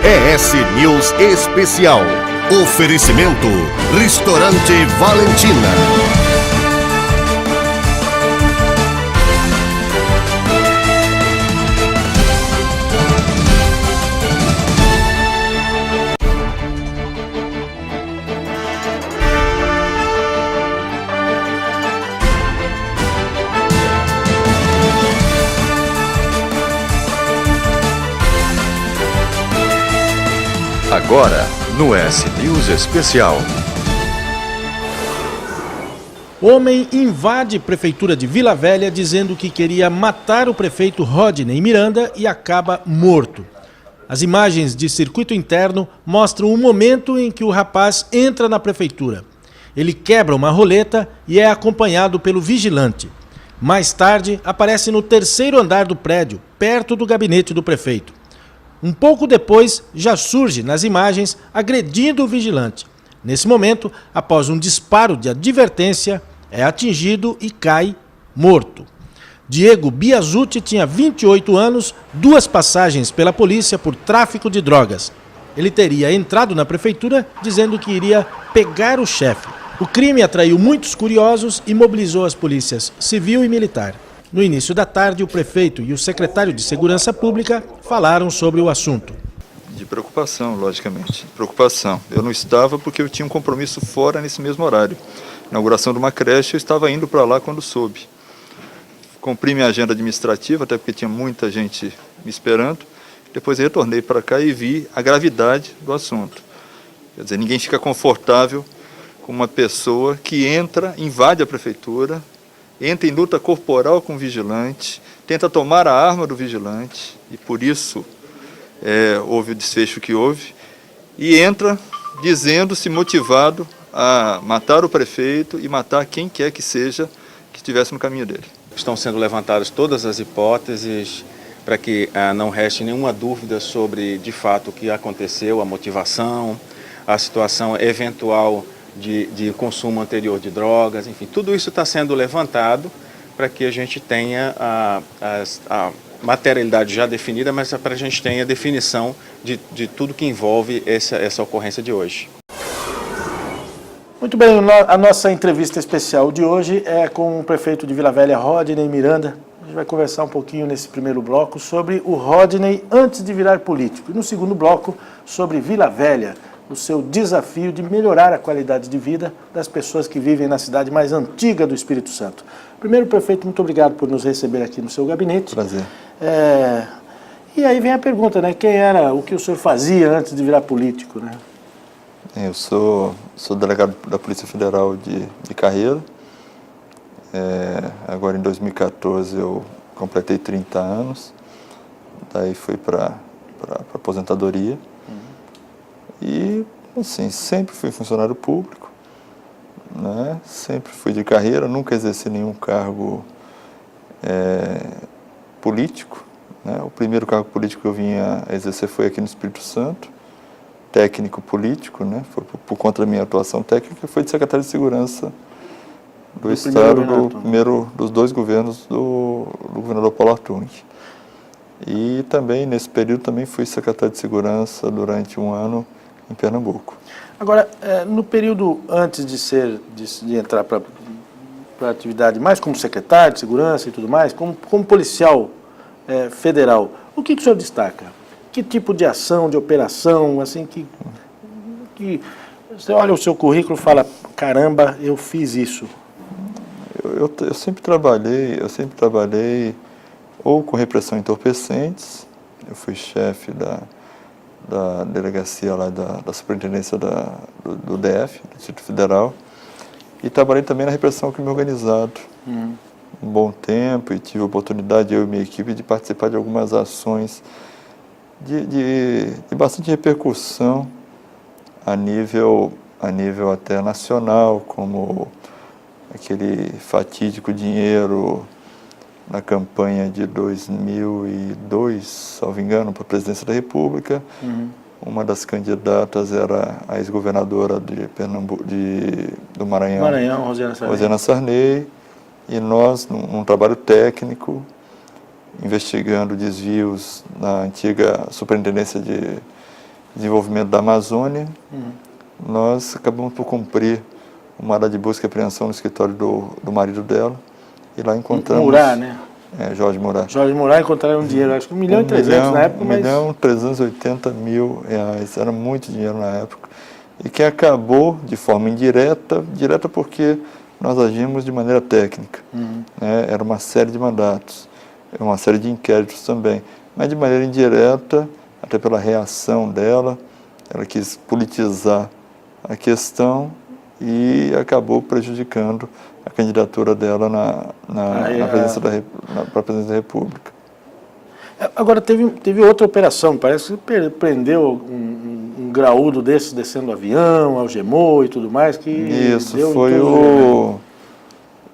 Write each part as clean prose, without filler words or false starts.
ES News Especial. Oferecimento Restaurante Valentina. Agora, no ES News Especial. Homem invade prefeitura de Vila Velha dizendo que queria matar o prefeito Rodney Miranda e acaba morto. As imagens de circuito interno mostram o momento em que o rapaz entra na prefeitura. Ele quebra uma roleta e é acompanhado pelo vigilante. Mais tarde, aparece no terceiro andar do prédio, perto do gabinete do prefeito. Um pouco depois, já surge nas imagens agredindo o vigilante. Nesse momento, após um disparo de advertência, é atingido e cai morto. Diego Biasucci tinha 28 anos, 2 passagens pela polícia por tráfico de drogas. Ele teria entrado na prefeitura dizendo que iria pegar o chefe. O crime atraiu muitos curiosos e mobilizou as polícias civil e militar. No início da tarde, o prefeito e o secretário de Segurança Pública falaram sobre o assunto. De preocupação, logicamente. Preocupação. Eu não estava porque eu tinha um compromisso fora nesse mesmo horário. Inauguração de uma creche, eu estava indo para lá quando soube. Cumpri minha agenda administrativa, até porque tinha muita gente me esperando. Depois retornei para cá e vi a gravidade do assunto. Quer dizer, ninguém fica confortável com uma pessoa que entra, invade a prefeitura, entra em luta corporal com o vigilante, tenta tomar a arma do vigilante, e por isso houve o desfecho que houve, e entra dizendo-se motivado a matar o prefeito e matar quem quer que seja que estivesse no caminho dele. Estão sendo levantadas todas as hipóteses para que não reste nenhuma dúvida sobre, de fato, o que aconteceu, a motivação, a situação eventual de consumo anterior de drogas, enfim, tudo isso está sendo levantado para que a gente tenha a materialidade já definida, mas para a gente tenha a definição de tudo que envolve essa ocorrência de hoje. Muito bem, a nossa entrevista especial de hoje é com o prefeito de Vila Velha, Rodney Miranda. A gente vai conversar um pouquinho nesse primeiro bloco sobre o Rodney antes de virar político. E no segundo bloco, sobre Vila Velha, o seu desafio de melhorar a qualidade de vida das pessoas que vivem na cidade mais antiga do Espírito Santo. Primeiro, prefeito, muito obrigado por nos receber aqui no seu gabinete. Prazer. E aí vem a pergunta, né? Quem era, o que o senhor fazia antes de virar político, né? Eu sou delegado da Polícia Federal de carreira. Agora, em 2014, eu completei 30 anos. Daí fui para aposentadoria. E, assim, sempre fui funcionário público, né? Sempre fui de carreira, nunca exerci nenhum cargo político, né? O primeiro cargo político que eu vim a exercer foi aqui no Espírito Santo, técnico político, né? Foi por conta da minha atuação técnica, foi de secretário de Segurança do Estado, dos 2 governos do governador Paulo Artung. E também, nesse período, também fui secretário de Segurança durante um ano em Pernambuco. Agora, no período antes de entrar para a atividade, mais como secretário de segurança e tudo mais, como policial federal, o que o senhor destaca? Que tipo de ação, de operação, assim, que você olha o seu currículo e fala, caramba, eu fiz isso? Eu sempre trabalhei ou com repressão a entorpecentes. Eu fui chefe da delegacia lá da superintendência do DF, do Distrito Federal, e trabalhei também na repressão ao crime organizado. Um bom tempo, e tive a oportunidade, eu e minha equipe, de participar de algumas ações de bastante repercussão a nível até nacional, como aquele fatídico dinheiro na campanha de 2002, salvo engano, para a presidência da República. Uma das candidatas era a ex-governadora de Pernambuco, do Maranhão, Rosiana Sarney, e nós, num trabalho técnico, investigando desvios na antiga Superintendência Desenvolvimento da Amazônia, nós acabamos por cumprir uma área de busca e apreensão no escritório do marido dela, e lá encontramos... Murat, né? Jorge Murat. Jorge Murat encontraram dinheiro, acho que 1.300.000 na época, mas... 1.380.000 reais, era muito dinheiro na época, e que acabou de forma indireta, direta porque nós agimos de maneira técnica, né? Era uma série de mandatos, uma série de inquéritos também, mas de maneira indireta, até pela reação dela, ela quis politizar a questão e acabou prejudicando a candidatura dela para a presidência da República. Agora, teve outra operação, parece que prendeu um graúdo desses descendo do avião, algemou e tudo mais, que isso, deu foi o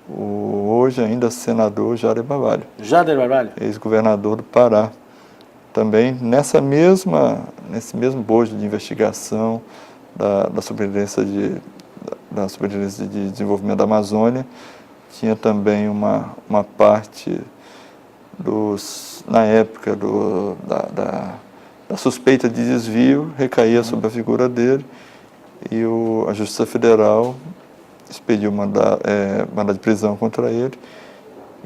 hoje ainda senador Jader Barbalho. Jader Barbalho? Ex-governador do Pará. Também nesse mesmo bojo de investigação da Superintendência de Desenvolvimento da Amazônia, tinha também uma parte na época da suspeita de desvio, recaía sobre a figura dele, e a Justiça Federal expediu mandado de prisão contra ele,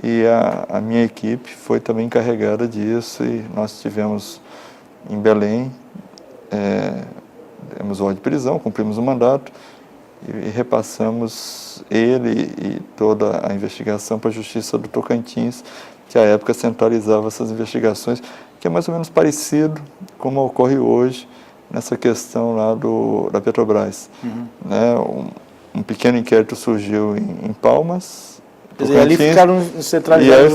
e a minha equipe foi também encarregada disso, e nós tivemos em Belém, demos ordem de prisão, cumprimos o mandato, e repassamos ele e toda a investigação para a Justiça do Tocantins, que à época centralizava essas investigações, que é mais ou menos parecido como ocorre hoje nessa questão lá da Petrobras. Né? Um pequeno inquérito surgiu em Palmas, quer dizer, ali ficaram centralizados.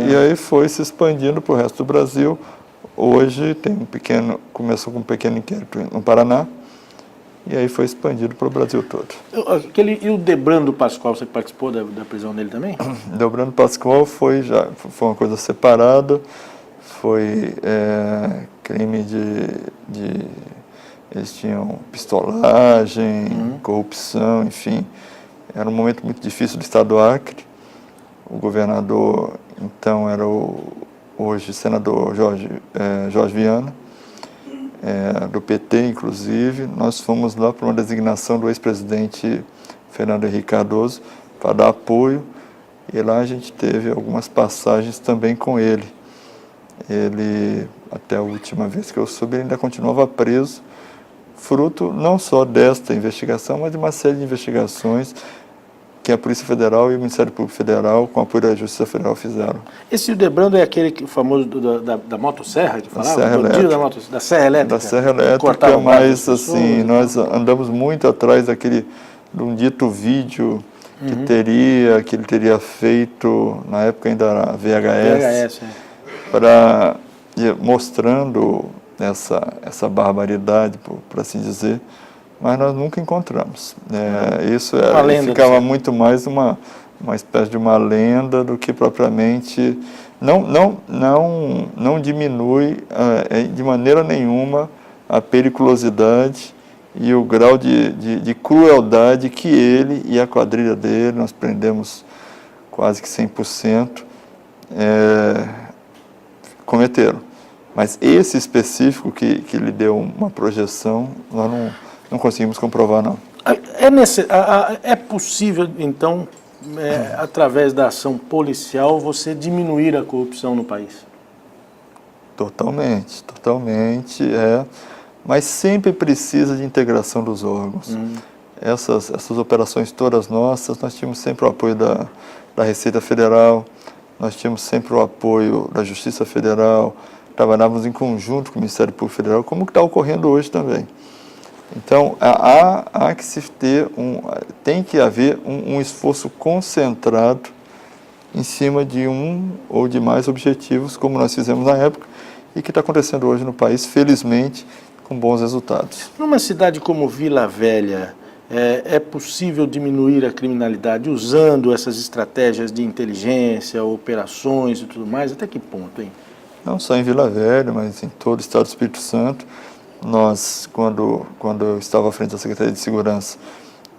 E aí foi se expandindo para o resto do Brasil. Hoje começou com um pequeno inquérito no Paraná, e aí foi expandido para o Brasil todo. E o Debrando Pascoal, você participou da prisão dele também? Debrando Pascoal foi uma coisa separada, foi crime eles tinham pistolagem, corrupção, enfim. Era um momento muito difícil do estado do Acre. O governador, então, era hoje senador Jorge Viana, do PT, inclusive. Nós fomos lá por uma designação do ex-presidente Fernando Henrique Cardoso para dar apoio, e lá a gente teve algumas passagens também com ele. Ele, até a última vez que eu soube, ele ainda continuava preso, fruto não só desta investigação, mas de uma série de investigações que a Polícia Federal e o Ministério Público Federal, com o apoio da Justiça Federal, fizeram. Esse Debrando é aquele famoso da motosserra que falava? Da Serra Elétrica. Da Serra Elétrica, mas assim, nós andamos muito atrás de um dito vídeo que ele teria feito, na época ainda era VHS, mostrando essa barbaridade, por assim dizer, mas nós nunca encontramos. Isso ficava muito mais uma espécie de uma lenda do que propriamente... Não diminui de maneira nenhuma a periculosidade e o grau de crueldade que ele e a quadrilha dele, nós prendemos quase que 100%, cometeram. Mas esse específico que lhe deu uma projeção, nós não conseguimos comprovar, não. É possível, então, através da ação policial, você diminuir a corrupção no país? Totalmente, mas sempre precisa de integração dos órgãos. Essas operações todas nossas, nós tínhamos sempre o apoio da Receita Federal, nós tínhamos sempre o apoio da Justiça Federal, trabalhávamos em conjunto com o Ministério Público Federal, como que está ocorrendo hoje também. Então, há que tem que haver um esforço concentrado em cima de um ou de mais objetivos, como nós fizemos na época, e que está acontecendo hoje no país, felizmente, com bons resultados. Numa cidade como Vila Velha, é possível diminuir a criminalidade usando essas estratégias de inteligência, operações e tudo mais? Até que ponto, hein? Não só em Vila Velha, mas em todo o estado do Espírito Santo. Nós, quando eu estava à frente da Secretaria de Segurança,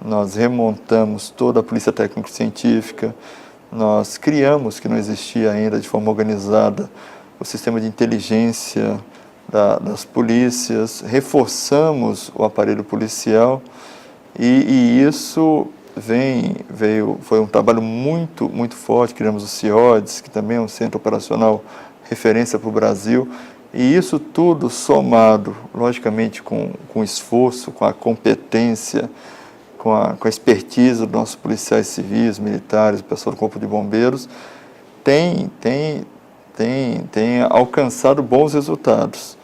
nós remontamos toda a Polícia Técnico-Científica, nós criamos, que não existia ainda de forma organizada, o sistema de inteligência das polícias, reforçamos o aparelho policial e isso foi um trabalho muito forte. Criamos o CIODES, que também é um centro operacional referência para o Brasil, e isso tudo somado, logicamente, com esforço, com a competência, com a expertise dos nossos policiais civis, militares, o pessoal do Corpo de Bombeiros, tem alcançado bons resultados.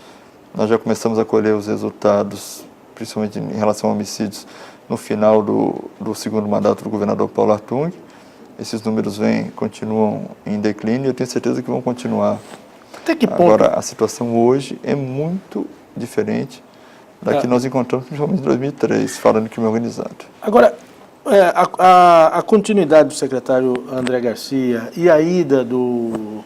Nós já começamos a colher os resultados, principalmente em relação a homicídios, no final do segundo mandato do governador Paulo Artung. Esses números continuam em declínio e eu tenho certeza que vão continuar. Até que ponto? Agora, a situação hoje é muito diferente da que nós encontramos, principalmente em 2003, falando que me organizado. Agora, a continuidade do secretário André Garcia e a ida do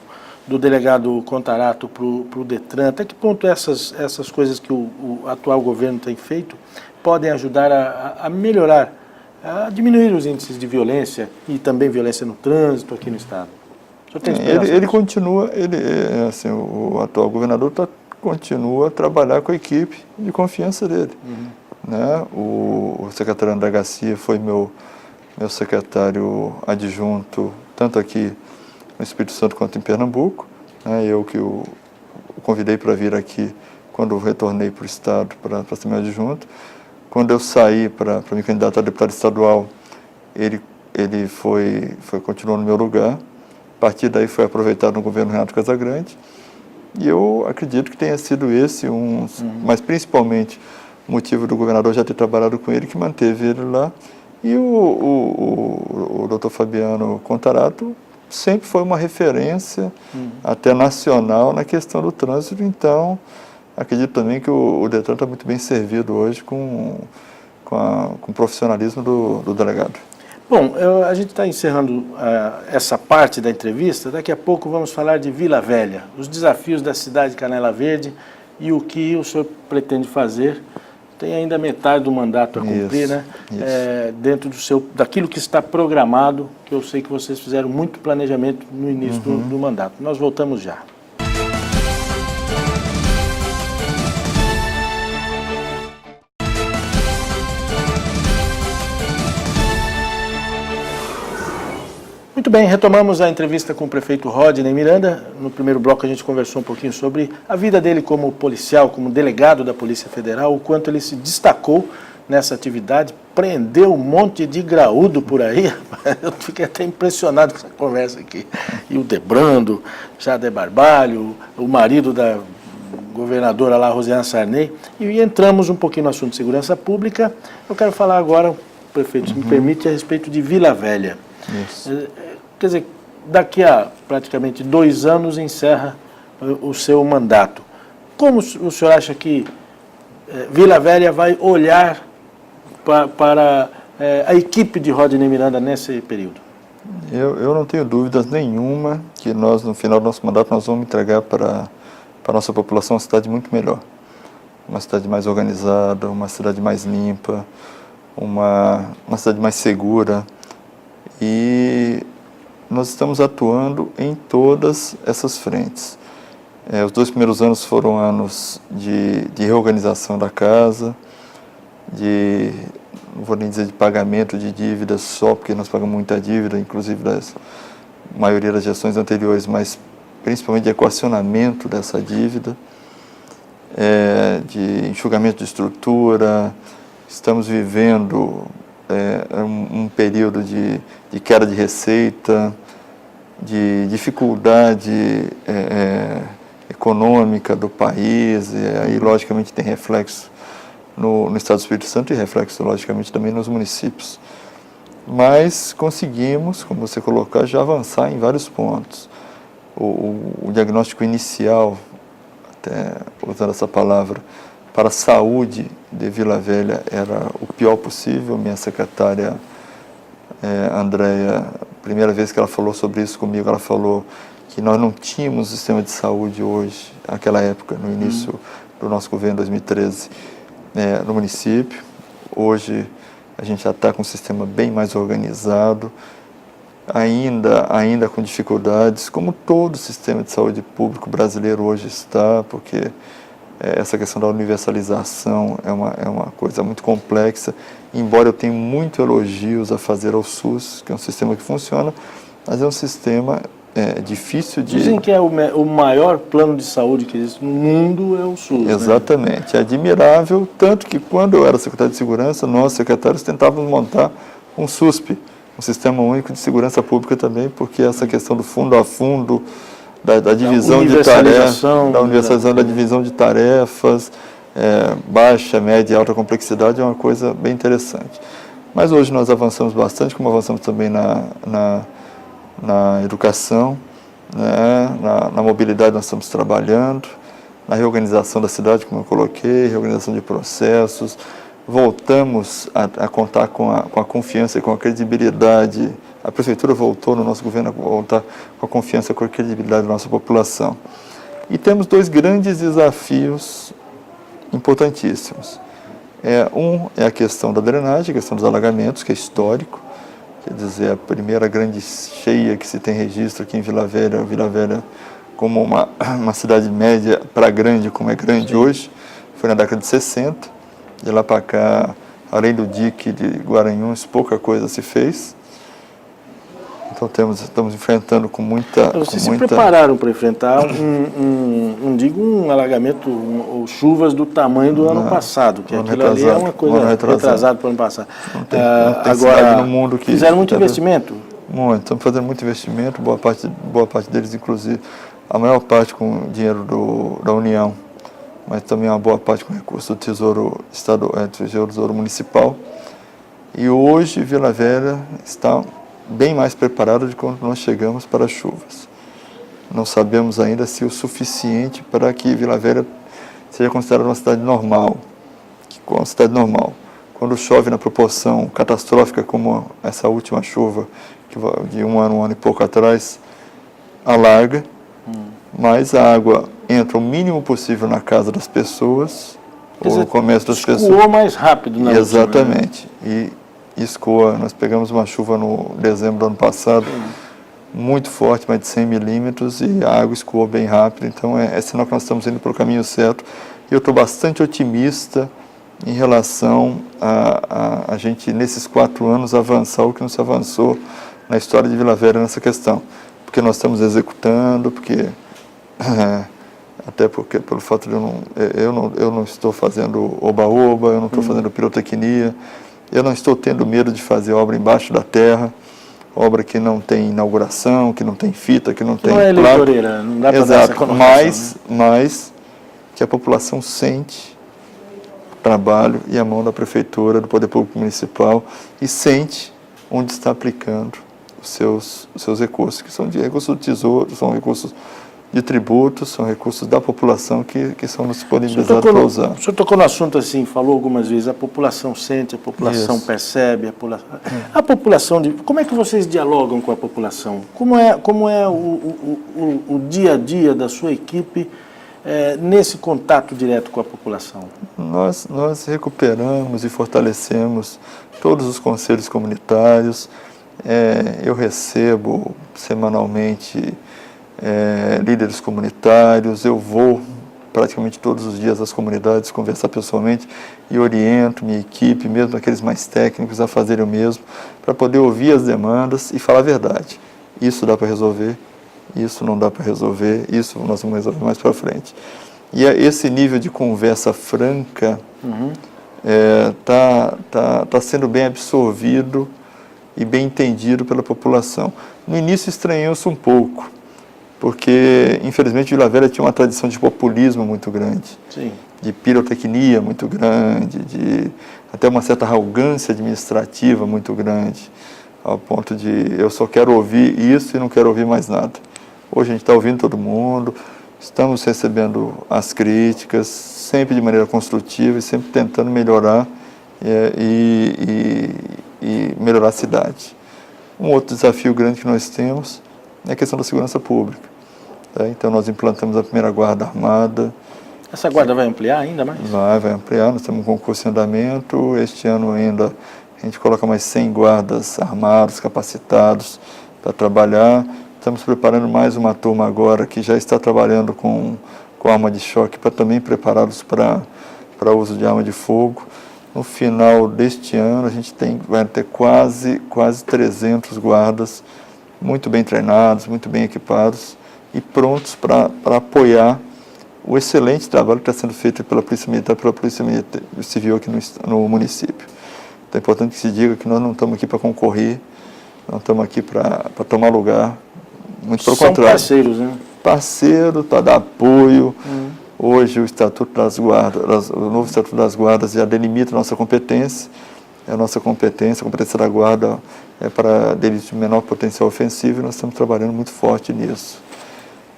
delegado Contarato para o Detran, até que ponto essas coisas que o atual governo tem feito podem ajudar a melhorar, a diminuir os índices de violência e também violência no trânsito aqui no Estado? O senhor tem esperança? Ele continua, assim, o atual governador continua a trabalhar com a equipe de confiança dele. Né? O secretário André Garcia foi meu secretário adjunto, tanto aqui no Espírito Santo quanto em Pernambuco. Né? Eu que o convidei para vir aqui quando eu retornei para o Estado para ser meu adjunto. Quando eu saí para me candidatar a deputado estadual, ele continuou no meu lugar. A partir daí foi aproveitado no governo Renato Casagrande. E eu acredito que tenha sido esse mas principalmente o motivo do governador já ter trabalhado com ele, que manteve ele lá. E o doutor Fabiano Contarato sempre foi uma referência, até nacional, na questão do trânsito. Então, acredito também que o Detran está muito bem servido hoje com o profissionalismo do delegado. Bom, a gente está encerrando essa parte da entrevista. Daqui a pouco vamos falar de Vila Velha, os desafios da cidade de Canela Verde e o que o senhor pretende fazer. Tem ainda metade do mandato a cumprir, né? Dentro daquilo que está programado, que eu sei que vocês fizeram muito planejamento no início do mandato. Nós voltamos já. Muito bem, retomamos a entrevista com o prefeito Rodinei Miranda. No primeiro bloco a gente conversou um pouquinho sobre a vida dele como policial, como delegado da Polícia Federal, o quanto ele se destacou nessa atividade, prendeu um monte de graúdo por aí. Eu fiquei até impressionado com essa conversa aqui. E o Debrando, Jade Barbalho, o marido da governadora lá, Rosiana Sarney, e entramos um pouquinho no assunto de segurança pública. Eu quero falar agora, prefeito, se me permite, a respeito de Vila Velha. Isso. Quer dizer, daqui a praticamente 2 anos encerra o seu mandato. Como o senhor acha que Vila Velha vai olhar para a equipe de Rodinei Miranda nesse período? Eu não tenho dúvidas nenhuma que nós, no final do nosso mandato, nós vamos entregar para a nossa população uma cidade muito melhor. Uma cidade mais organizada, uma cidade mais limpa, uma cidade mais segura. E nós estamos atuando em todas essas frentes. Os 2 primeiros anos foram anos de reorganização da casa, não vou nem dizer de pagamento de dívidas só, porque nós pagamos muita dívida, inclusive da maioria das gestões anteriores, mas principalmente de equacionamento dessa dívida, de enxugamento de estrutura. Estamos vivendo um período de queda de receita, de dificuldade econômica do país, e aí logicamente tem reflexo no Estado do Espírito Santo e reflexo logicamente também nos municípios. Mas conseguimos, como você colocou, já avançar em vários pontos. O diagnóstico inicial, até usando essa palavra, para a saúde de Vila Velha era o pior possível. Minha secretária Andréia, primeira vez que ela falou sobre isso comigo, ela falou que nós não tínhamos sistema de saúde hoje, naquela época, no início do nosso governo, 2013, no município. Hoje a gente já está com um sistema bem mais organizado, ainda com dificuldades, como todo o sistema de saúde público brasileiro hoje está, porque essa questão da universalização é uma coisa muito complexa, embora eu tenha muito elogios a fazer ao SUS, que é um sistema que funciona, mas é um sistema difícil de... Dizem que o maior plano de saúde que existe no mundo é o SUS. Exatamente, é admirável, tanto que quando eu era secretário de Segurança, nós secretários tentávamos montar um SUSP, um Sistema Único de Segurança Pública também, porque essa questão do fundo a fundo, da divisão de tarefas, da universalização da divisão de tarefas, baixa, média e alta complexidade é uma coisa bem interessante. Mas hoje nós avançamos bastante, como avançamos também na educação, né? Na mobilidade nós estamos trabalhando, na reorganização da cidade, como eu coloquei, reorganização de processos, voltamos a contar com a confiança e com a credibilidade. A Prefeitura voltou no nosso governo a voltar com a confiança e com a credibilidade da nossa população. E temos dois grandes desafios importantíssimos. Um é a questão da drenagem, a questão dos alagamentos, que é histórico. Quer dizer, a primeira grande cheia que se tem registro aqui em Vila Velha como uma cidade média para grande, como é grande hoje, foi na década de 60. De lá para cá, além do dique de Guaranhuns, pouca coisa se fez. Então estamos enfrentando com muita... Vocês se prepararam para enfrentar um alagamento ou chuvas do tamanho do ano passado, que aquilo ali é uma coisa retrasada para o ano passado. Não tem agora, no mundo que fizeram muito investimento? Muito, estamos fazendo muito investimento, boa parte deles, inclusive, a maior parte com dinheiro da União, mas também uma boa parte com recurso do Tesouro Estadual, Tesouro Municipal. E hoje Vila Velha está bem mais preparada de quando nós chegamos para as chuvas. Não sabemos ainda se o suficiente para que Vila Velha seja considerada uma cidade normal. Quando chove na proporção catastrófica, como essa última chuva, de um ano e pouco atrás, alaga, mas a água entra o mínimo possível na casa das pessoas, ou no comércio das pessoas. Escoou mais rápido, né? Exatamente. E escoa, nós pegamos uma chuva no dezembro do ano passado, muito forte, mais de 100 milímetros, e a água escoou bem rápido, então é sinal que nós estamos indo para o caminho certo. E eu estou bastante otimista em relação a gente, nesses 4 anos, avançar o que não se avançou na história de Vila Velha nessa questão. Porque nós estamos executando, até porque pelo fato de eu não estou fazendo oba-oba, eu não estou fazendo pirotecnia, eu não estou tendo medo de fazer obra embaixo da terra, obra que não tem inauguração, que não tem fita, que não tem placa. Não é eleitoreira, não dá para dar essa conotação, mas que a população sente o trabalho e a mão da Prefeitura, do Poder Público Municipal, e sente onde está aplicando os seus recursos, que são de recursos do Tesouro, são recursos de tributos, são recursos da população que são disponibilizados para usar. O senhor tocou no assunto assim, falou algumas vezes, a população sente, a população percebe, a população... Como é que vocês dialogam com a população? Como é o dia a dia da sua equipe nesse contato direto com a população? Nós recuperamos e fortalecemos todos os conselhos comunitários. Eu recebo semanalmente líderes comunitários, eu vou praticamente todos os dias às comunidades conversar pessoalmente e oriento minha equipe, mesmo aqueles mais técnicos, a fazerem o mesmo, para poder ouvir as demandas e falar a verdade. Isso dá para resolver, isso não dá para resolver, isso nós vamos resolver mais para frente. E esse nível de conversa franca tá sendo bem absorvido e bem entendido pela população. No início estranhou-se um pouco, porque, infelizmente, Vila Velha tinha uma tradição de populismo muito grande, Sim. de pirotecnia muito grande, de até uma certa arrogância administrativa muito grande, ao ponto de eu só quero ouvir isso e não quero ouvir mais nada. Hoje a gente está ouvindo todo mundo, estamos recebendo as críticas, sempre de maneira construtiva e sempre tentando melhorar e melhorar a cidade. Um outro desafio grande que nós temos é a questão da segurança pública. Tá? Então nós implantamos a primeira guarda armada. Essa guarda vai ampliar ainda mais? Vai ampliar, nós temos um concurso em andamento. Este ano ainda a gente coloca mais 100 guardas armados, capacitados para trabalhar. Estamos preparando mais uma turma agora que já está trabalhando com com arma de choque para também prepará-los para uso de arma de fogo. No final deste ano, a gente vai ter quase 300 guardas muito bem treinados, muito bem equipados e prontos para apoiar o excelente trabalho que está sendo feito pela Polícia Militar e pela Polícia Civil aqui no município. Então é importante que se diga que nós não estamos aqui para concorrer, não estamos aqui para tomar lugar, muito pelo contrário. São parceiros, né? Parceiro, para dar apoio. Hoje o Estatuto das Guardas, o novo Estatuto das Guardas já delimita a nossa competência. A competência da Guarda é para delitos de menor potencial ofensivo e nós estamos trabalhando muito forte nisso.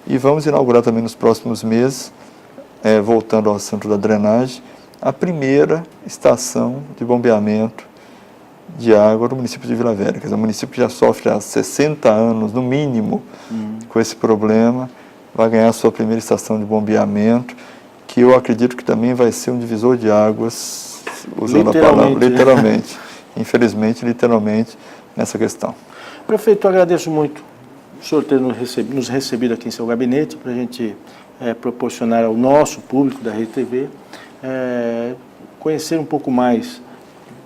E vamos inaugurar também nos próximos meses, voltando ao centro da drenagem, a primeira estação de bombeamento de água do município de Vila Velha. Quer dizer, um município que já sofre há 60 anos, no mínimo, com esse problema, vai ganhar a sua primeira estação de bombeamento, que eu acredito que também vai ser um divisor de águas, usando a palavra literalmente, infelizmente, literalmente, nessa questão. Prefeito, eu agradeço muito o senhor ter nos recebido aqui em seu gabinete para a gente proporcionar ao nosso público da Rede TV conhecer um pouco mais,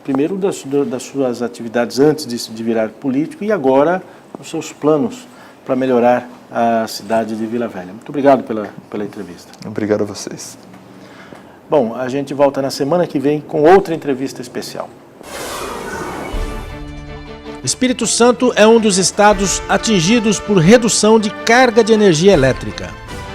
primeiro das suas atividades antes de virar político e agora os seus planos para melhorar a cidade de Vila Velha. Muito obrigado pela entrevista. Obrigado a vocês. Bom, a gente volta na semana que vem com outra entrevista especial. O Espírito Santo é um dos estados atingidos por redução de carga de energia elétrica.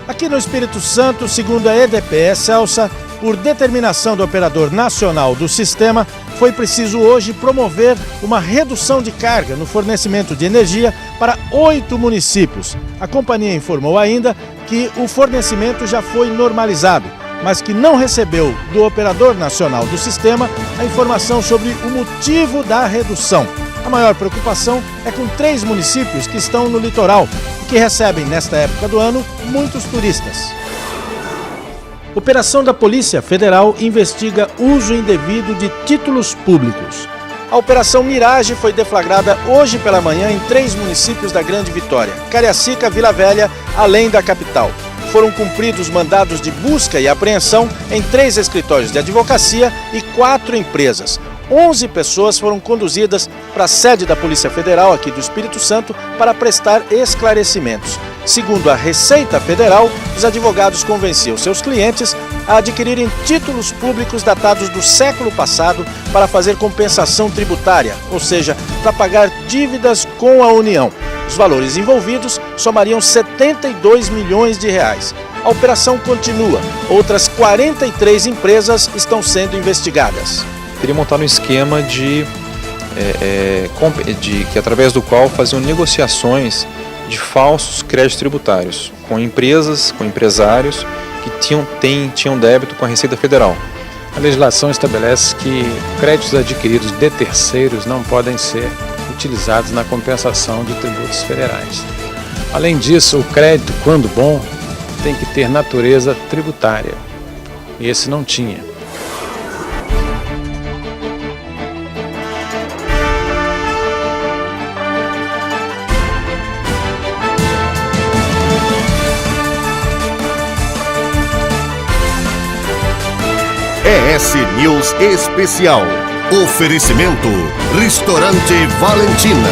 Aqui no Espírito Santo, segundo a EDP Celsa, por determinação do operador nacional do sistema, foi preciso hoje promover uma redução de carga no fornecimento de energia para 8 municípios. A companhia informou ainda que o fornecimento já foi normalizado, mas que não recebeu do operador nacional do sistema a informação sobre o motivo da redução. A maior preocupação é com 3 municípios que estão no litoral e que recebem, nesta época do ano, muitos turistas. Operação da Polícia Federal investiga uso indevido de títulos públicos. A Operação Mirage foi deflagrada hoje pela manhã em 3 municípios da Grande Vitória, Cariacica, Vila Velha, além da capital. Foram cumpridos mandados de busca e apreensão em 3 escritórios de advocacia e 4 empresas. 11 pessoas foram conduzidas para a sede da Polícia Federal aqui do Espírito Santo para prestar esclarecimentos. Segundo a Receita Federal, os advogados convenciam seus clientes a adquirirem títulos públicos datados do século passado para fazer compensação tributária, ou seja, para pagar dívidas com a União. Os valores envolvidos somariam 72 milhões de reais. A operação continua. Outras 43 empresas estão sendo investigadas. Teria montado um esquema que através do qual faziam negociações de falsos créditos tributários com empresas, com empresários que tinham débito com a Receita Federal. A legislação estabelece que créditos adquiridos de terceiros não podem ser utilizados na compensação de tributos federais. Além disso, o crédito, quando bom, tem que ter natureza tributária. E esse não tinha. ES News Especial. Oferecimento Restaurante Valentina.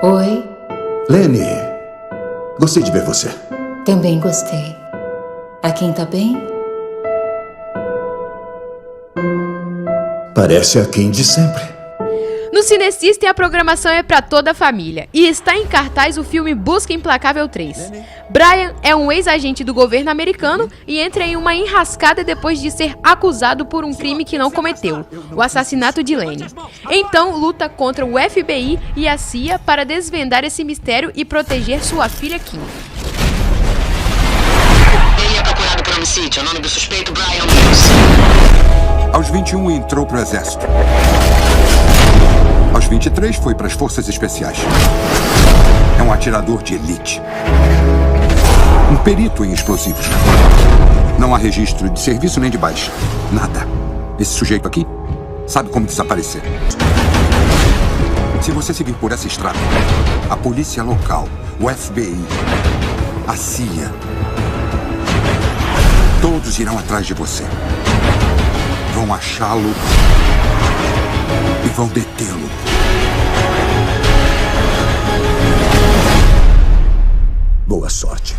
Oi. Lene, gostei de ver você. Também gostei. A quem tá bem? Parece a quem de sempre. No Cinecista, a programação é para toda a família e está em cartaz o filme Busca Implacável 3. Brian é um ex-agente do governo americano e entra em uma enrascada depois de ser acusado por um crime que não cometeu, o assassinato de Lenny. Então luta contra o FBI e a CIA para desvendar esse mistério e proteger sua filha Kim. Ele é procurado por homicídio. O nome do suspeito, Brian Mills. Aos 21 entrou pro exército. Aos 23 foi para as forças especiais. É um atirador de elite. Um perito em explosivos. Não há registro de serviço nem de baixa. Nada. Esse sujeito aqui sabe como desaparecer. Se você seguir por essa estrada, a polícia local, o FBI, a CIA. Todos irão atrás de você. Vão achá-lo e vão detê-lo. Boa sorte.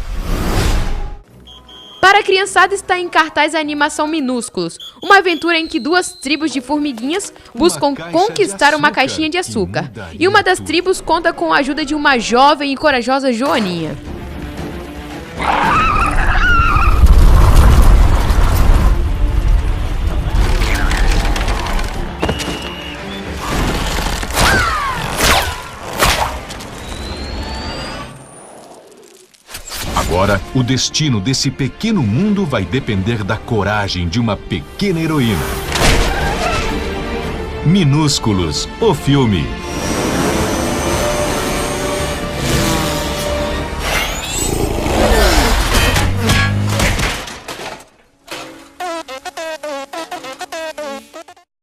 Para a criançada está em cartaz a animação Minúsculos, uma aventura em que duas tribos de formiguinhas buscam conquistar uma caixinha de açúcar. E uma das tribos conta com a ajuda de uma jovem e corajosa Joaninha. Agora, o destino desse pequeno mundo vai depender da coragem de uma pequena heroína. Minúsculos, o filme.